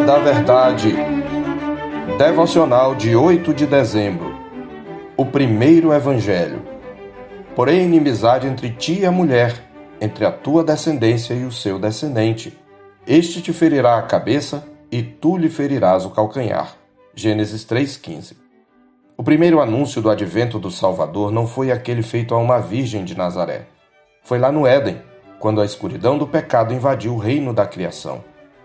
da Verdade. Devocional de 8 de dezembro. O primeiro Evangelho. Porém, inimizade entre ti e a mulher, entre a tua descendência e o seu descendente. Este te ferirá a cabeça, e tu lhe ferirás o calcanhar. Gênesis 3,15. O primeiro anúncio do advento do Salvador não foi aquele feito a uma virgem de Nazaré. Foi lá no Éden, quando a escuridão do pecado invadiu o reino da criação.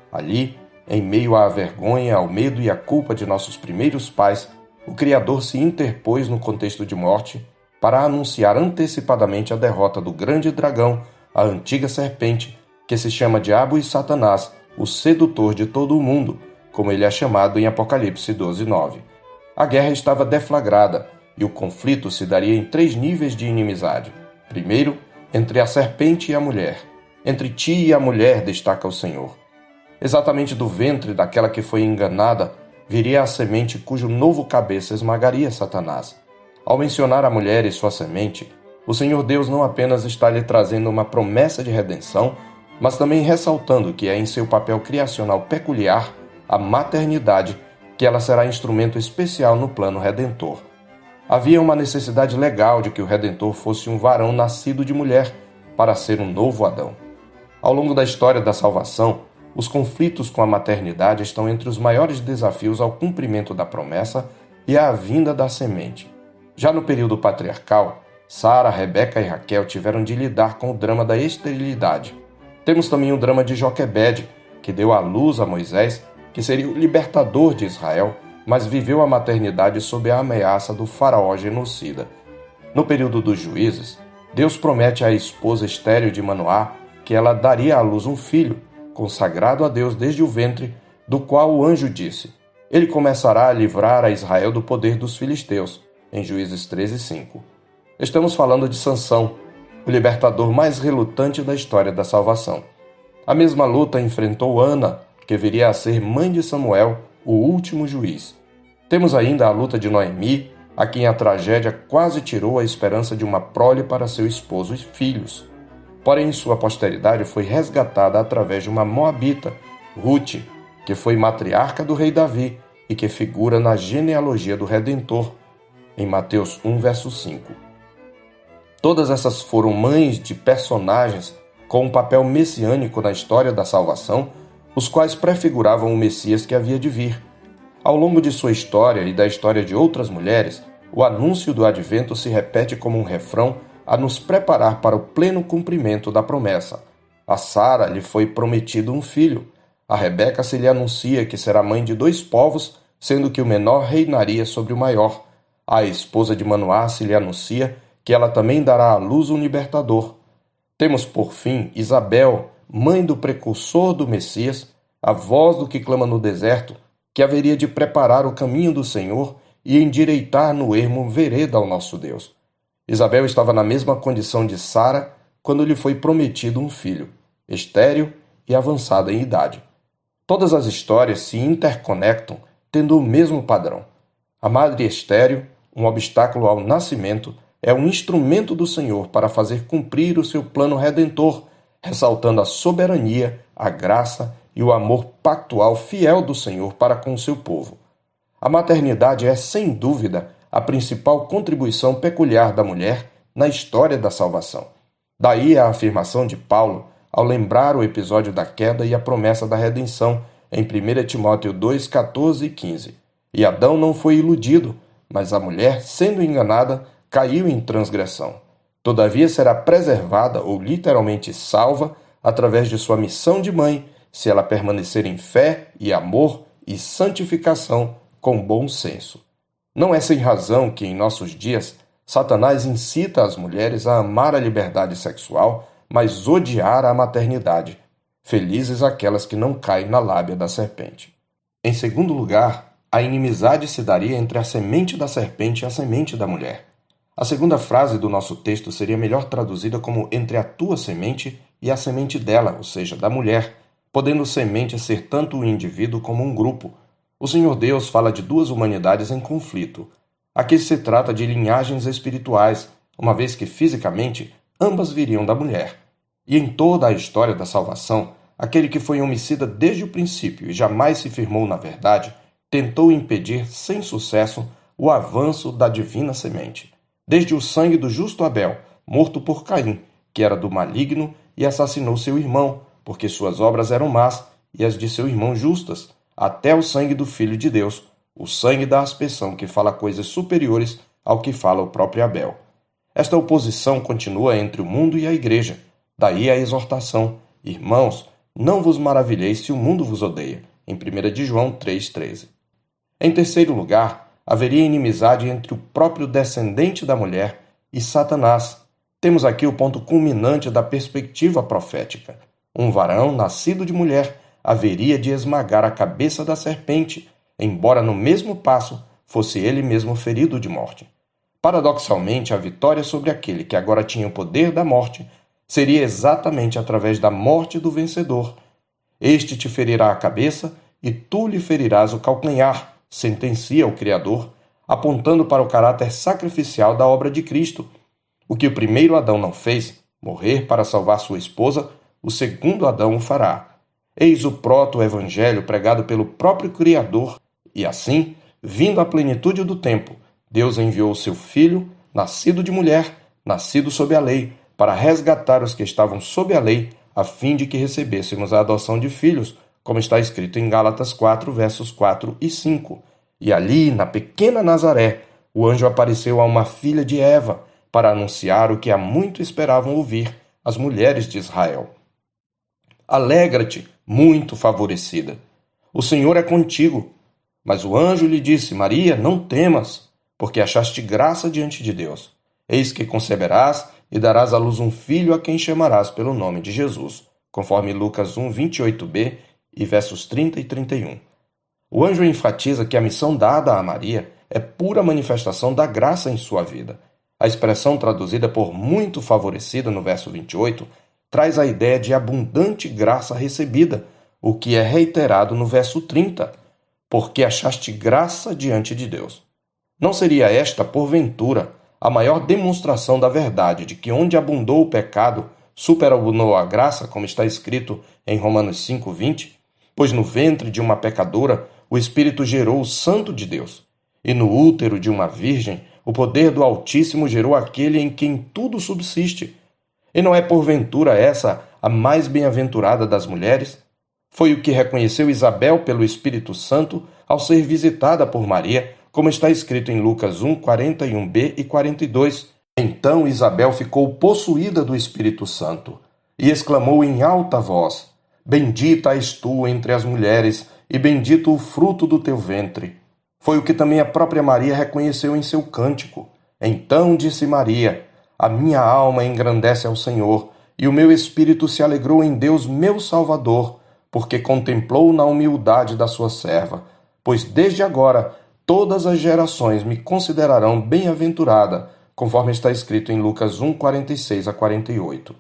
Ali, em meio à vergonha, ao medo e à culpa de nossos primeiros pais, o Criador se interpôs no contexto de morte para anunciar antecipadamente a derrota do grande dragão, a antiga serpente, que se chama Diabo e Satanás, o sedutor de todo o mundo, como ele é chamado em Apocalipse 12:9. A guerra estava deflagrada e o conflito se daria em 3 níveis de inimizade. Primeiro, entre a serpente e a mulher. Entre ti e a mulher, destaca o Senhor. Exatamente do ventre daquela que foi enganada, viria a semente cujo novo cabeça esmagaria Satanás. Ao mencionar a mulher e sua semente, o Senhor Deus não apenas está lhe trazendo uma promessa de redenção, mas também ressaltando que é em seu papel criacional peculiar, a maternidade, que ela será instrumento especial no plano redentor. Havia uma necessidade legal de que o Redentor fosse um varão nascido de mulher, para ser um novo Adão. Ao longo da história da salvação, os conflitos com a maternidade estão entre os maiores desafios ao cumprimento da promessa e à vinda da semente. Já no período patriarcal, Sara, Rebeca e Raquel tiveram de lidar com o drama da esterilidade. Temos também o drama de Joquebede, que deu à luz a Moisés, que seria o libertador de Israel, mas viveu a maternidade sob a ameaça do faraó genocida. No período dos juízes, Deus promete à esposa estéril de Manoá que ela daria à luz um filho, consagrado a Deus desde o ventre, do qual o anjo disse: ele começará a livrar a Israel do poder dos filisteus, em Juízes 13:5. Estamos falando de Sansão, o libertador mais relutante da história da salvação. A mesma luta enfrentou Ana, que viria a ser mãe de Samuel, o último juiz. Temos ainda a luta de Noemi, a quem a tragédia quase tirou a esperança de uma prole para seu esposo e filhos. Porém, sua posteridade foi resgatada através de uma moabita, Ruth, que foi matriarca do rei Davi e que figura na genealogia do Redentor, em Mateus 1, verso 5. Todas essas foram mães de personagens com um papel messiânico na história da salvação, os quais prefiguravam o Messias que havia de vir. Ao longo de sua história e da história de outras mulheres, o anúncio do advento se repete como um refrão a nos preparar para o pleno cumprimento da promessa. A Sara lhe foi prometido um filho. A Rebeca se lhe anuncia que será mãe de 2 povos, sendo que o menor reinaria sobre o maior. A esposa de Manoá se lhe anuncia que ela também dará à luz um libertador. Temos, por fim, Isabel, mãe do precursor do Messias, a voz do que clama no deserto, que haveria de preparar o caminho do Senhor e endireitar no ermo vereda ao nosso Deus. Isabel estava na mesma condição de Sara quando lhe foi prometido um filho, estéril e avançada em idade. Todas as histórias se interconectam, tendo o mesmo padrão. A madre estéril, um obstáculo ao nascimento, é um instrumento do Senhor para fazer cumprir o seu plano redentor, ressaltando a soberania, a graça e o amor pactual fiel do Senhor para com o seu povo. A maternidade é, sem dúvida, a principal contribuição peculiar da mulher na história da salvação. Daí a afirmação de Paulo ao lembrar o episódio da queda e a promessa da redenção em 1 Timóteo 2, 14 e 15. E Adão não foi iludido, mas a mulher, sendo enganada, caiu em transgressão. Todavia será preservada ou literalmente salva através de sua missão de mãe, se ela permanecer em fé e amor e santificação com bom senso. Não é sem razão que, em nossos dias, Satanás incita as mulheres a amar a liberdade sexual, mas odiar a maternidade. Felizes aquelas que não caem na lábia da serpente. Em segundo lugar, a inimizade se daria entre a semente da serpente e a semente da mulher. A segunda frase do nosso texto seria melhor traduzida como entre a tua semente e a semente dela, ou seja, da mulher, podendo semente ser tanto o indivíduo como um grupo. O Senhor Deus fala de 2 humanidades em conflito. Aqui se trata de linhagens espirituais, uma vez que fisicamente ambas viriam da mulher. E em toda a história da salvação, aquele que foi homicida desde o princípio e jamais se firmou na verdade, tentou impedir, sem sucesso, o avanço da divina semente. Desde o sangue do justo Abel, morto por Caim, que era do maligno e assassinou seu irmão, porque suas obras eram más e as de seu irmão justas, até o sangue do Filho de Deus, o sangue da aspersão que fala coisas superiores ao que fala o próprio Abel. Esta oposição continua entre o mundo e a igreja. Daí a exortação: irmãos, não vos maravilheis se o mundo vos odeia, em 1 de João 3,13. Em terceiro lugar, haveria inimizade entre o próprio descendente da mulher e Satanás. Temos aqui o ponto culminante da perspectiva profética. Um varão nascido de mulher haveria de esmagar a cabeça da serpente, embora no mesmo passo fosse ele mesmo ferido de morte. Paradoxalmente, a vitória sobre aquele que agora tinha o poder da morte seria exatamente através da morte do vencedor. Este te ferirá a cabeça e tu lhe ferirás o calcanhar, sentencia o Criador, apontando para o caráter sacrificial da obra de Cristo. O que o primeiro Adão não fez, morrer para salvar sua esposa, o segundo Adão o fará. Eis o proto-evangelho pregado pelo próprio Criador, e assim, vindo à plenitude do tempo, Deus enviou o seu Filho, nascido de mulher, nascido sob a lei, para resgatar os que estavam sob a lei, a fim de que recebêssemos a adoção de filhos, como está escrito em Gálatas 4, versos 4 e 5. E ali, na pequena Nazaré, o anjo apareceu a uma filha de Eva, para anunciar o que há muito esperavam ouvir as mulheres de Israel. Alegra-te, muito favorecida. O Senhor é contigo. Mas o anjo lhe disse: Maria, não temas, porque achaste graça diante de Deus. Eis que conceberás e darás à luz um filho a quem chamarás pelo nome de Jesus, conforme Lucas 1, 28b e versos 30 e 31. O anjo enfatiza que a missão dada a Maria é pura manifestação da graça em sua vida. A expressão traduzida por muito favorecida no verso 28 traz a ideia de abundante graça recebida, o que é reiterado no verso 30, porque achaste graça diante de Deus. Não seria esta, porventura, a maior demonstração da verdade de que onde abundou o pecado, superabundou a graça, como está escrito em Romanos 5,20? Pois no ventre de uma pecadora o Espírito gerou o Santo de Deus, e no útero de uma virgem o poder do Altíssimo gerou aquele em quem tudo subsiste. E não é porventura essa a mais bem-aventurada das mulheres? Foi o que reconheceu Isabel pelo Espírito Santo ao ser visitada por Maria, como está escrito em Lucas 1, 41b e 42. Então Isabel ficou possuída do Espírito Santo e exclamou em alta voz: Bendita és tu entre as mulheres, e bendito o fruto do teu ventre. Foi o que também a própria Maria reconheceu em seu cântico. Então disse Maria: A minha alma engrandece ao Senhor, e o meu espírito se alegrou em Deus meu Salvador, porque contemplou na humildade da sua serva. Pois desde agora todas as gerações me considerarão bem-aventurada, conforme está escrito em Lucas 1, 46 a 48.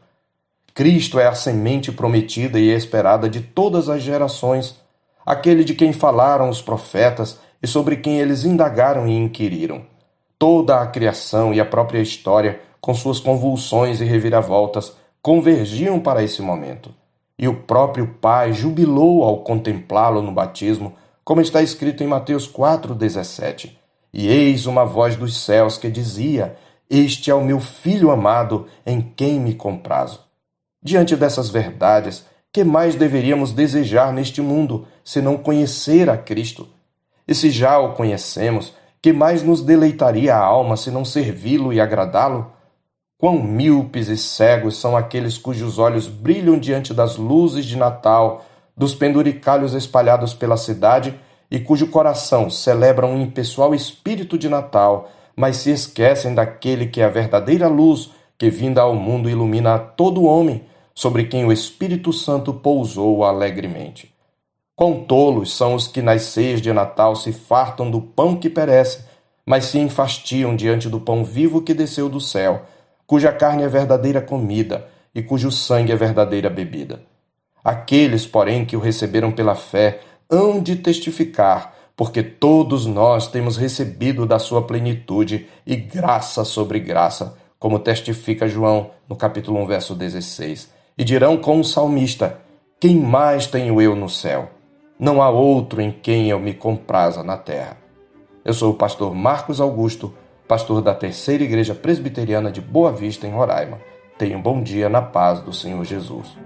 Cristo é a semente prometida e esperada de todas as gerações, aquele de quem falaram os profetas e sobre quem eles indagaram e inquiriram. Toda a criação e a própria história, com suas convulsões e reviravoltas, convergiam para esse momento. E o próprio Pai jubilou ao contemplá-lo no batismo, como está escrito em Mateus 4,17. E eis uma voz dos céus que dizia: Este é o meu Filho amado, em quem me comprazo. Diante dessas verdades, que mais deveríamos desejar neste mundo, se não conhecer a Cristo? E se já o conhecemos, que mais nos deleitaria a alma, se não servi-lo e agradá-lo? Quão míopes e cegos são aqueles cujos olhos brilham diante das luzes de Natal, dos penduricalhos espalhados pela cidade, e cujo coração celebra um impessoal espírito de Natal, mas se esquecem daquele que é a verdadeira luz, que vinda ao mundo ilumina a todo homem, sobre quem o Espírito Santo pousou alegremente. Quão tolos são os que nas ceias de Natal se fartam do pão que perece, mas se enfastiam diante do pão vivo que desceu do céu, cuja carne é verdadeira comida e cujo sangue é verdadeira bebida. Aqueles, porém, que o receberam pela fé, hão de testificar, porque todos nós temos recebido da sua plenitude e graça sobre graça, como testifica João no capítulo 1, verso 16. E dirão com o salmista: Quem mais tenho eu no céu? Não há outro em quem eu me compraza na terra. Eu sou o pastor Marcos Augusto, pastor da Terceira Igreja Presbiteriana de Boa Vista, em Roraima. Tenha um bom dia na paz do Senhor Jesus.